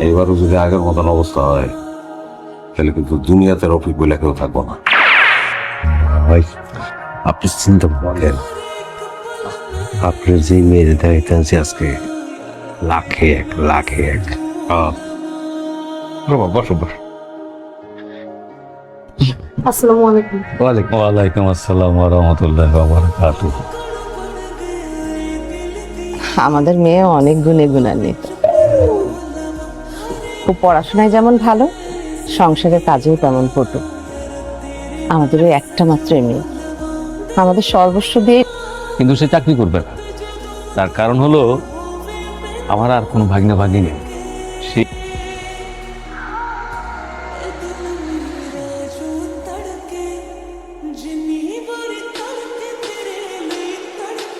এইবারও যদি আগের মতন অবস্থা হয় তাহলে কিন্তু দুনিয়াতে রফিক বলে কেউ থাকবো না। ভাই আপনি চিন্তা করেন, আপনার যে মেয়ের দেখাইতেছি আজকে লাখে এক লাখে এক। বসো বসো। আসসালামু আলাইকুম। ওয়ালাইকুম আসসালাম ওয়া রাহমাতুল্লাহি ওয়া বারাকাতুহু। আমাদের মেয়ে অনেক গুণে গুণান্বিত, খুব পড়াশোনায় যেমন ভালো, সংসারের কাজেও তেমন পটু। আমাদের ওই একটা মাত্র মেয়ে, আমাদের সর্বস্ব দিয়ে। কিন্তু সে চাকরি করবে না, তার কারণ হলো আমার আর কোনো ভাগনা ভাগি নেই। সে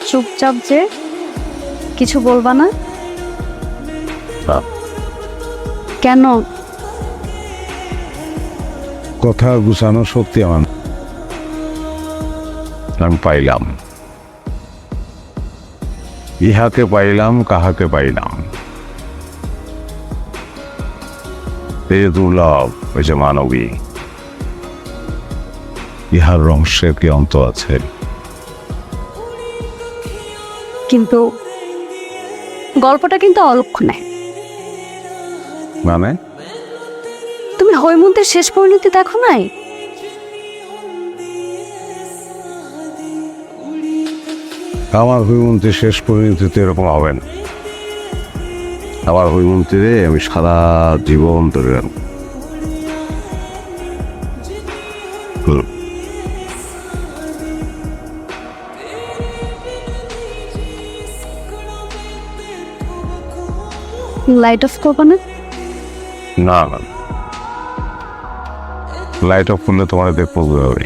চুপচাপ যে কিছু বলবা না কেন? কথা গুছানো সত্যি আমার আমি পাইলাম, ইহাকে পাইলাম কাহাকে পাইলাম, এ দুর্লভ ওই যে মানবী, ইহার রহস্যের কি অন্ত আছে? কিন্তু গল্পটা কিন্তু অলক্ষণে। মানে তুমি হৈমন্তের শেষ পরিণতি দেখো নাই? আমার হৈমন্তী শেষ পরিণতিতে এরকম হবে না। আমার হৈমন্তীরে আমি সারা জীবন ধরে রাখবো। লাইট অফ করবো না? না না, লাইট অফ করলে তোমার দেখবো হবে।